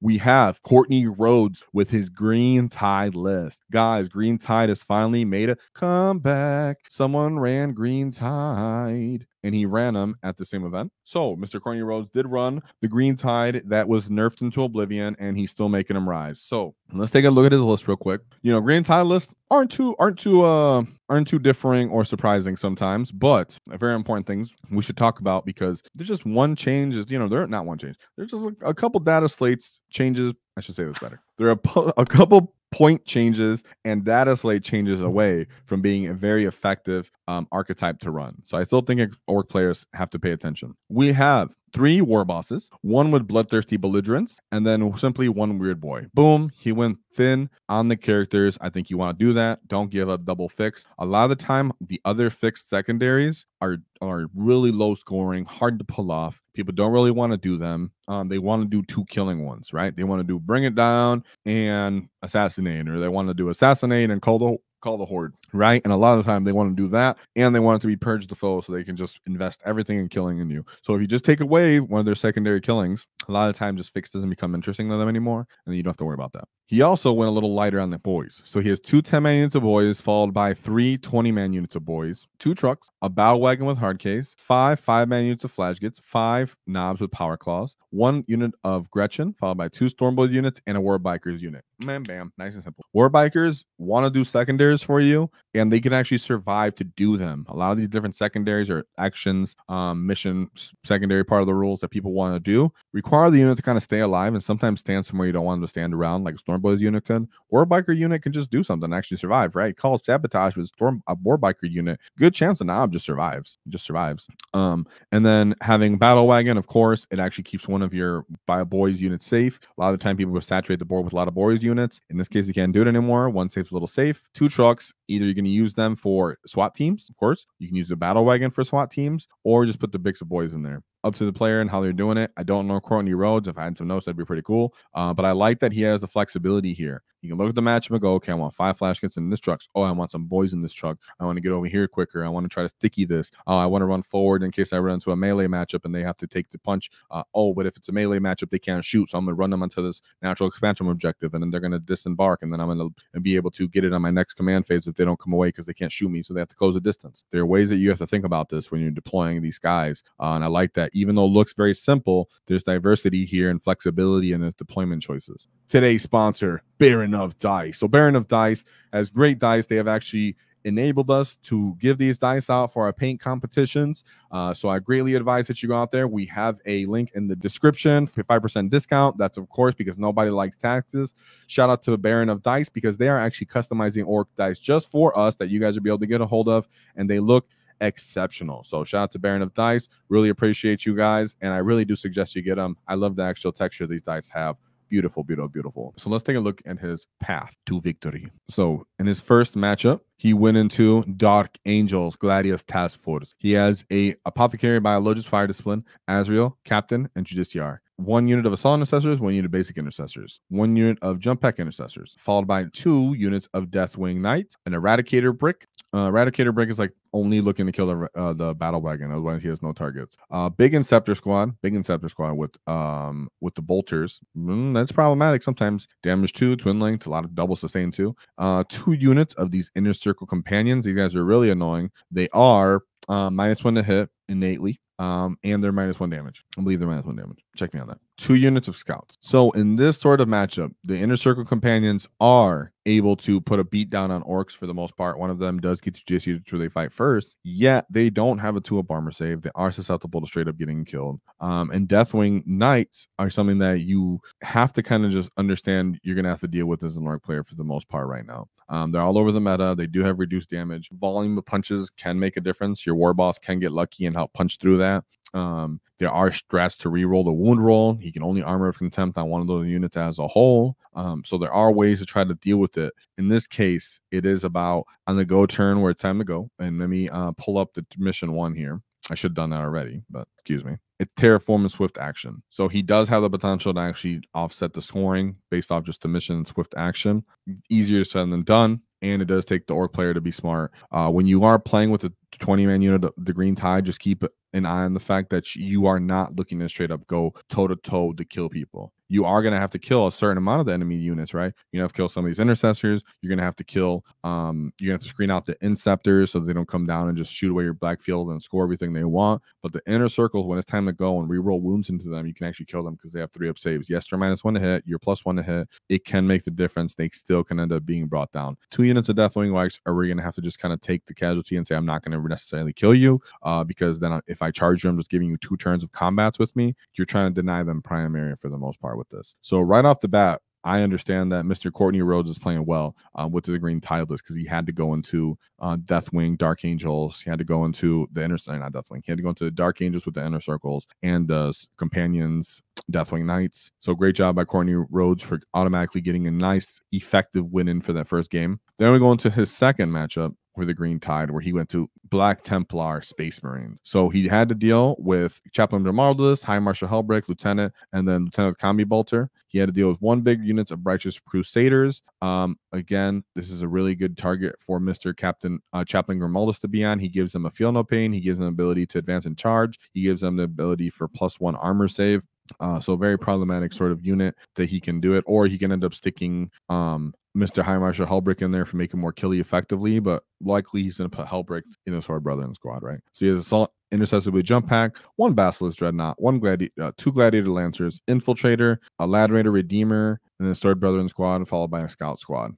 we have Courtney Rhodes with his Green Tide list. Guys, Green Tide has finally made a comeback. Someone ran Green Tide, and he ran them at the same event. So Mr. Courtney Rhodes did run the Green Tide that was nerfed into oblivion, and he's still making them rise. So let's take a look at his list real quick. You know, Green Tide lists aren't too differing or surprising sometimes, but very important things we should talk about, because there's just one change. Is, you know, they're not one change. There's just a couple data slates changes. I should say this better. There are a couple point changes and data slate changes away from being a very effective archetype to run. So I still think orc players have to pay attention. We have 3 war bosses, one with bloodthirsty belligerents, and then simply one weird boy. Boom, he went thin on the characters. I think you want to do that. Don't give up double fixed. A lot of the time, the other fixed secondaries are really low scoring, hard to pull off. People don't really want to do them. They want to do 2 killing ones, right? They want to do bring it down and assassinate, or they want to do assassinate and call the horde, right? And a lot of the time they want to do that, and they want it to be purge the foe so they can just invest everything in killing in you. So if you just take away one of their secondary killings, a lot of the time just fix doesn't become interesting to them anymore, and then you don't have to worry about that. He also went a little lighter on the boys. So he has 2 10-man units of boys, followed by 3 20-man units of boys, 2 trucks, a Battlewagon with hard case, 5 5-man units of flashgits, 5 knobs with power claws, 1 unit of Gretchin, followed by 2 Stormblade units and a War Bikers unit. Bam, bam, nice and simple. War Bikers want to do secondaries for you, and they can actually survive to do them. A lot of these different secondaries or actions, mission secondary part of the rules that people want to do require the unit to kind of stay alive and sometimes stand somewhere you don't want them to stand around, like a Stormblade's unit can. War Biker unit can just do something and actually survive, right? Call it sabotage with a War Biker unit. Good chance the knob just survives. And then having Battlewagon, of course, it actually keeps one of your boys units safe. A lot of the time people will saturate the board with a lot of boys units. In this case, you can't do it anymore. One safe's a little safe. 2 trucks, either you're going to use them for SWAT teams, of course. You can use the Battlewagon for SWAT teams, or just put the Bix of boys in there. Up to the player and how they're doing it. I don't know Courtney Rhodes. If I had some notes, that'd be pretty cool. But I like that he has the flexibility here. You can look at the matchup and go, okay, I want 5 flash kits in this truck. Oh, I want some boys in this truck. I want to get over here quicker. I want to try to sticky this. Oh, I want to run forward in case I run into a melee matchup and they have to take the punch. But if it's a melee matchup, they can't shoot. So I'm going to run them onto this natural expansion objective, and then they're going to disembark, and then I'm going to be able to get it on my next command phase if they don't come away because they can't shoot me. So they have to close the distance. There are ways that you have to think about this when you're deploying these guys. And I like that. Even though it looks very simple, there's diversity here and flexibility in its deployment choices. Today's sponsor, Baron of Dice. So Baron of Dice has great dice. They have actually enabled us to give these dice out for our paint competitions. So I greatly advise that you go out there. We have a link in the description for 5% discount. That's, of course, because nobody likes taxes. Shout out to Baron of Dice, because they are actually customizing orc dice just for us that you guys will be able to get a hold of, and they look exceptional. So shout out to Baron of Dice. Really appreciate you guys, and I really do suggest you get them. I love the actual texture these dice have. Beautiful, beautiful, beautiful. So let's take a look at his path to victory. So in his first matchup, he went into Dark Angels Gladius Task Force. He has a Apothecary Biologist Fire Discipline, Azrael, Captain, and Justiciar. 1 unit of Assault Intercessors, 1 unit of Basic Intercessors, 1 unit of Jump Pack Intercessors, followed by 2 units of Deathwing Knights, an Eradicator Brick. Eradicator Brick is like only looking to kill the Battlewagon, otherwise he has no targets. Big Inceptor Squad with the Bolters. That's problematic sometimes. Damage 2, Twin Length, a lot of double sustain 2. 2 units of these Inner Circle Companions. These guys are really annoying. They are -1 to hit innately. And they're -1 damage. I believe they're -1 damage. Check me on that. 2 units of scouts. So in this sort of matchup, the Inner Circle Companions are able to put a beat down on orcs for the most part. One of them does get to JC until they fight first, yet they don't have a 2-up armor save. They are susceptible to straight up getting killed. And Deathwing Knights are something that you have to kind of just understand you're going to have to deal with as an orc player for the most part right now. They're all over the meta. They do have reduced damage. Volume of punches can make a difference. Your war boss can get lucky and help punch through that. There are strats to reroll the wound roll. He can only armor of contempt on one of those units as a whole. So there are ways to try to deal with it. In this case, it is about on the go turn where it's time to go. And let me pull up the mission 1 here. I should have done that already, but excuse me. It's Terraform and Swift Action. So he does have the potential to actually offset the scoring based off just the mission and Swift Action. Easier said than done. And it does take the orc player to be smart. When you are playing with a 20-man unit, the Green Tide, just keep an eye on the fact that you are not looking to straight up go toe-to-toe to kill people. you are going to have to kill a certain amount of the enemy units, right? You have to kill some of these intercessors. You're going to have to kill, you're going to have to screen out the inceptors so they don't come down and just shoot away your black field and score everything they want. But the inner circles, when it's time to go and reroll wounds into them, you can actually kill them because they have 3 up saves. Yes, they're -1 to hit. You're +1 to hit. It can make the difference. They still can end up being brought down. 2 units of Deathwing WAAAGHs, are we going to have to just kind of take the casualty and say, I'm not going to necessarily kill you because then if I charge you, I'm just giving you 2 turns of combats with me. You're trying to deny them primary for the most part with this. So right off the bat, I understand that Mr. Courtney Rhodes is playing well with the green tide list because he had to go into Deathwing, Dark Angels. He had to go into the inner, not Deathwing. He had to go into the Dark Angels with the inner circles and the companions, Deathwing Knights. So great job by Courtney Rhodes for automatically getting a nice, effective win in for that first game. Then we go into his second matchup for the green tide, where he went to Black Templar Space Marines. So he had to deal with Chaplain Marvelous, High Marshal Hellbreak, Lieutenant, and then Lieutenant Combi Bolter. He had to deal with 1 big units of Righteous Crusaders. Again, this is a really good target for Mr. Chaplain Grimaldus to be on. He gives them a feel no pain. He gives them ability to advance and charge. He gives them the ability for +1 armor save. So very problematic sort of unit that he can do it, or he can end up sticking Mr. High Marshal Hellbreak in there for making more killy effectively, but likely he's going to put Hellbreak in the Sword Brethren squad, right? So he has Assault Intercessor with Jump Pack, 1 Basilisk Dreadnought, 2 Gladiator Lancers, Infiltrator, a Lad Raider Redeemer, and then Sword Brethren squad, followed by a Scout squad.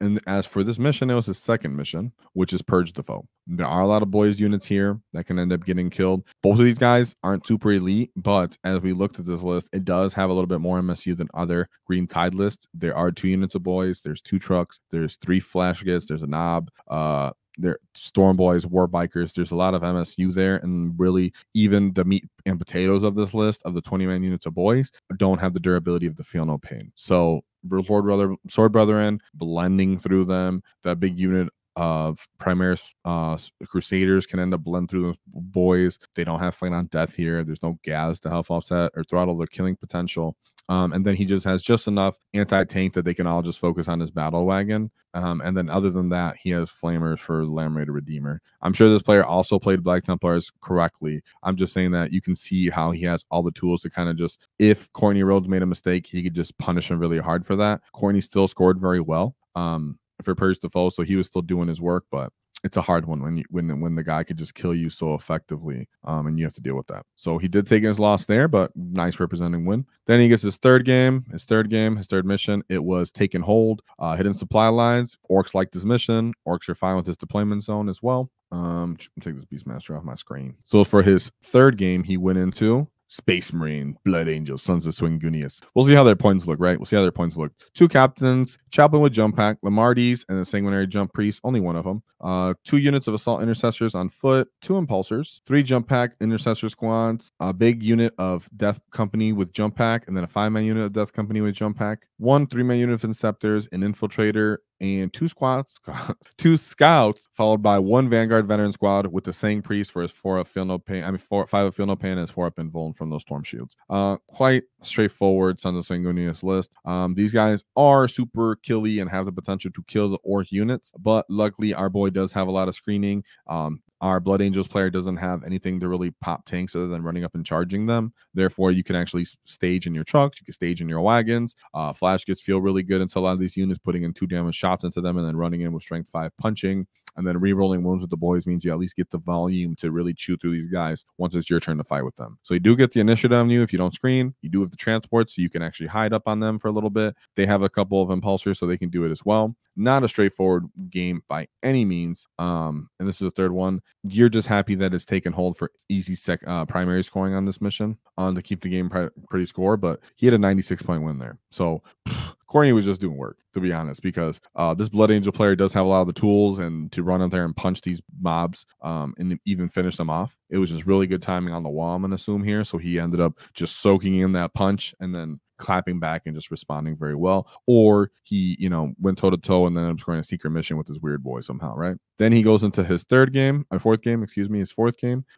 And as for this mission, it was his second mission, which is Purge the Foe. There are a lot of boys units here that can end up getting killed. Both of these guys aren't super elite, but as we looked at this list, it does have a little bit more MSU than other green tide lists. There are 2 units of boys. There's 2 trucks. There's 3 flashgets. There's a knob. There Storm Boys, War Bikers. There's a lot of MSU there, and really even the meat and potatoes of this list of the 20-man units of boys don't have the durability of the Feel No Pain. So Sword Brethren, blending through them, that big unit of Primaris Crusaders can end up blend through those boys. They don't have Fight on Death here. There's no gas to help offset or throttle their killing potential. And then he just has just enough anti-tank that they can all just focus on his battle wagon. And then other than that, he has flamers for Lamb Raider Redeemer. I'm sure this player also played Black Templars correctly. I'm just saying that you can see how he has all the tools to kind of just, if Courtney Rhodes made a mistake, he could just punish him really hard for that. Courtney still scored very well for Purge the Foe, so he was still doing his work, but it's a hard one when the guy could just kill you so effectively, and you have to deal with that. So he did take his loss there, but nice representing win. Then he gets his third mission. It was Taken Hold, hidden supply lines. Orks liked his mission. Orks are fine with his deployment zone as well. Take this Beastmaster off my screen. So for his third game, he went into Space Marine, Blood Angels, Sons of Swingunius. We'll see how their points look, right? We'll see how their points look. 2 captains, Chaplain with Jump Pack, Lamardes, and the Sanguinary Jump Priest, only one of them. 2 units of Assault Intercessors on foot, 2 Impulsors, 3 Jump Pack Intercessor squads, a big unit of Death Company with Jump Pack, and then a 5-man unit of Death Company with Jump Pack, 1 3-man unit of Inceptors, an Infiltrator, and 2 scouts, followed by 1 Vanguard Veteran squad with the Sang Priest for his 4 of Feel No Pain. 5 of Feel No Pain and his 4 up Invuln from those Storm Shields. Quite straightforward Sons of Sanguinius list. These guys are super killy and have the potential to kill the Orc units, but luckily our boy does have a lot of screening. Our Blood Angels player doesn't have anything to really pop tanks other than running up and charging them. Therefore, you can actually stage in your trucks. You can stage in your wagons. Flash gets feel really good until a lot of these units putting in 2 damage shots into them and then running in with strength 5 punching. And then re-rolling wounds with the boys means you at least get the volume to really chew through these guys once it's your turn to fight with them. So you do get the initiative on you if you don't screen. You do have the transport, so you can actually hide up on them for a little bit. They have a couple of impulsors, so they can do it as well. Not a straightforward game by any means. And this is the third one. You're just happy that it's taken hold for easy primary scoring on this mission to keep the game pretty score, but he had a 96-point win there. So Courtney was just doing work, to be honest, because this Blood Angel player does have a lot of the tools and to run up there and punch these mobs and even finish them off. It was just really good timing on the wall, I'm going to assume here. So he ended up just soaking in that punch and then clapping back and just responding very well. Or he, went toe to toe and then ended up scoring a secret mission with his weird boy somehow, right? Then he goes into his fourth game.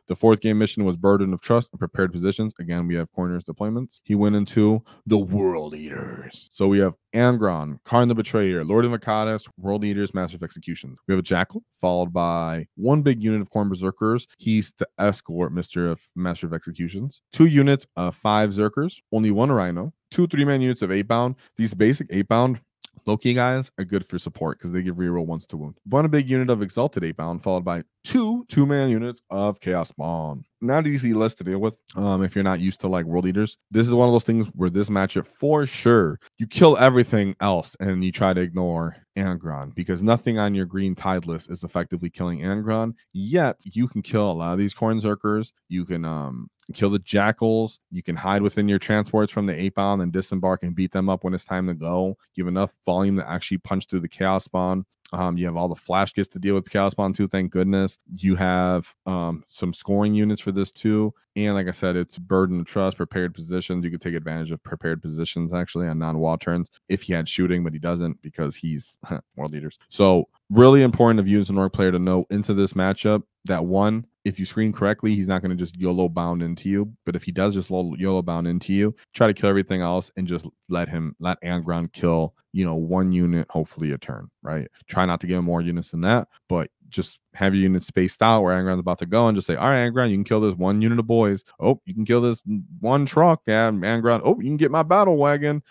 The fourth game mission was Burden of Trust and Prepared Positions. Again, we have corners deployments. He went into the World Eaters. So we have Angron, Karn the Betrayer, Lord of Akadas, World Eaters, Master of Executions. We have a Jackal, followed by one big unit of Khorne Berserkers. He's the escort Master of Executions. 2 units of 5 Zerkers, only 1 Rhino, 2 3-man units of 8-bound. These basic 8-bound low-key guys are good for support because they give reroll once to wound. One big unit of Exalted 8-bound, followed by 2 2-man units of Chaos Spawn. Not easy list to deal with if you're not used to like World Eaters. This is one of those things where this matchup, for sure, you kill everything else and you try to ignore Angron, because nothing on your green tide list is effectively killing Angron. Yet you can kill a lot of these Khorne Berserkers. You can kill the Jackals. You can hide within your transports from the 8-bound and disembark and beat them up when it's time to go. You have enough volume to actually punch through the Chaos Spawn. You have all the flash kits to deal with Chaos Spawn too, thank goodness. You have some scoring units for this too. And like I said, it's Burden of Trust, prepared positions. You could take advantage of prepared positions actually on non-wall turns if he had shooting, but he doesn't because he's World Eaters. So really important of you as an Orc player to know into this matchup that one, if you screen correctly, he's not going to just YOLO bound into you. But if he does just YOLO bound into you, try to kill everything else and just let Angron kill, one unit, hopefully a turn, right? Try not to give him more units than that, but just have your units spaced out where Angron's about to go and just say, all right, Angron, you can kill this 1 unit of boys. Oh, you can kill this 1 truck. Yeah, Angron. Oh, you can get my battle wagon.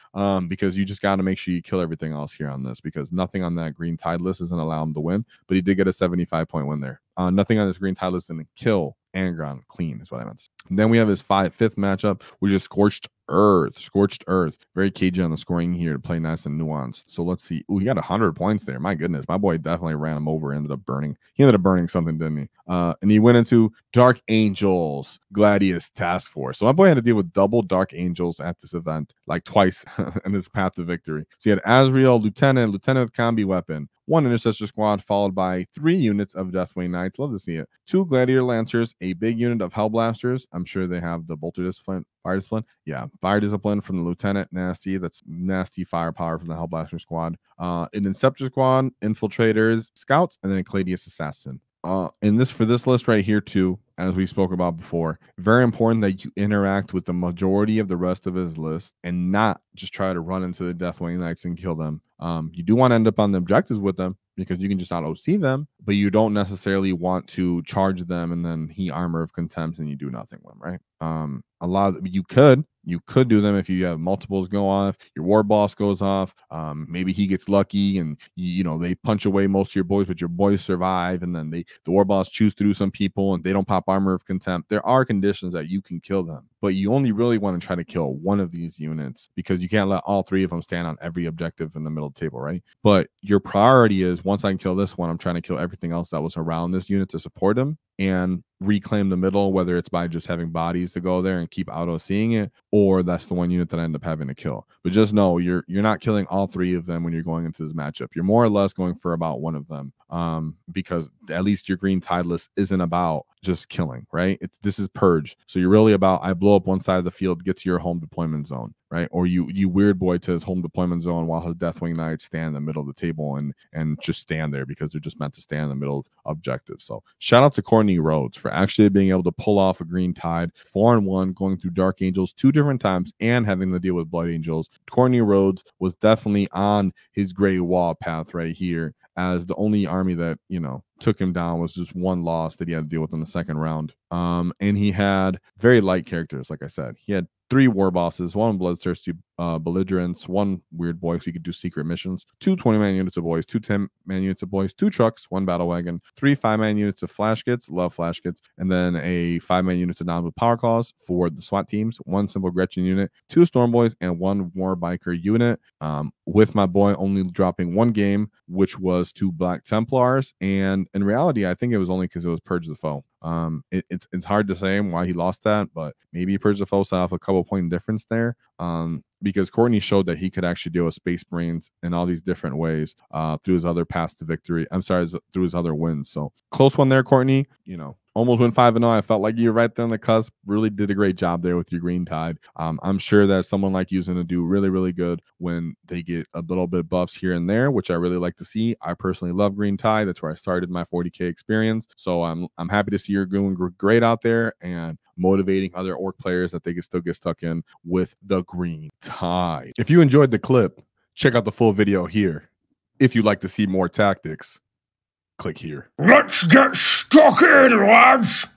Because you just got to make sure you kill everything else here on this, because nothing on that green tide list isn't allow him to win, but he did get a 75-point win there. Nothing on this green tide list didn't kill Angron clean is what I meant to say. And then we have his 5th matchup, which is Scorched Earth. Very cagey on the scoring here to play nice and nuanced. So let's see. Oh, he got 100 points there. My goodness, my boy definitely ran him over. Ended up burning. He ended up burning something, didn't he? And he went into Dark Angels Gladius Task Force. So my boy had to deal with double Dark Angels at this event, like twice in his path to victory. So he had Azrael, Lieutenant with combi weapon, 1 Intercessor Squad, followed by 3 units of Deathwing Knights. Love to see it. 2 Gladiator Lancers, a big unit of Hellblasters. I'm sure they have the Bolter Discipline, Fire Discipline. Yeah, Fire Discipline from the Lieutenant, nasty. That's nasty firepower from the Hellblaster Squad. An Inceptor Squad, Infiltrators, Scouts, and then a Gladius Assassin. And for this list right here too, as we spoke about before, very important that you interact with the majority of the rest of his list and not just try to run into the Deathwing Knights and kill them. You do want to end up on the objectives with them because you can just not OC them, but you don't necessarily want to charge them and then he Armor of Contempt and you do nothing with them, right? You could do them if you have multiples go off, your war boss goes off, maybe he gets lucky and they punch away most of your boys, but your boys survive, and then the war boss chews through some people and they don't pop Armor of Contempt. There are conditions that you can kill them, but you only really want to try to kill one of these units because you can't let all 3 of them stand on every objective in the middle of the table, right? But your priority is, once I can kill this one, I'm trying to kill everything else that was around this unit to support him and reclaim the middle, whether it's by just having bodies to go there and keep auto-seeing it, or that's the one unit that I end up having to kill. But just know you're not killing all 3 of them when you're going into this matchup. You're more or less going for about 1 of them, because at least your green tide list isn't about just killing, right? This is Purge. So you're really about, I blow up one side of the field, get to your home deployment zone, right? Or you weird boy to his home deployment zone while his Deathwing Knights stand in the middle of the table and just stand there because they're just meant to stand in the middle of objectives. So shout out to Courtney Rhodes for actually being able to pull off a green tide 4-1, going through Dark Angels 2 different times and having to deal with Blood Angels. Courtney Rhodes was definitely on his Great WAAAGH path right here, as the only army that took him down was just 1 loss that he had to deal with in the 2nd round. And he had very light characters. Like I said, he had 3 war bosses, 1 bloodthirsty belligerents, 1 weird boy so you could do secret missions, 2 20-man units of boys, 2 10-man units of boys, 2 trucks, 1 battle wagon, 3 5-man units of flash kits, love flash kits, and then a 5-man units of non with power claws for the SWAT teams, 1 simple Gretchin unit, 2 storm boys, and 1 war biker unit. With my boy only dropping 1 game, which was 2 Black Templars, and in reality, I think it was only because it was Purge the Foe. It's hard to say why he lost that, but maybe Purge the Foe saw off a couple point difference there. Because Courtney showed that he could actually deal with Space Marines in all these different ways through his other paths to victory. I'm sorry, through his other wins. So close one there, Courtney. Almost went 5-0. I felt like you were right there on the cusp. Really did a great job there with your green tide. I'm sure that someone like you is going to do really, really good when they get a little bit of buffs here and there, which I really like to see. I personally love green tide. That's where I started my 40K experience. So I'm happy to see you're doing great out there and motivating other Orc players that they can still get stuck in with the green tide. If you enjoyed the clip, Check out the full video here. If you'd like to see more tactics, click here. Let's get stuck in, lads!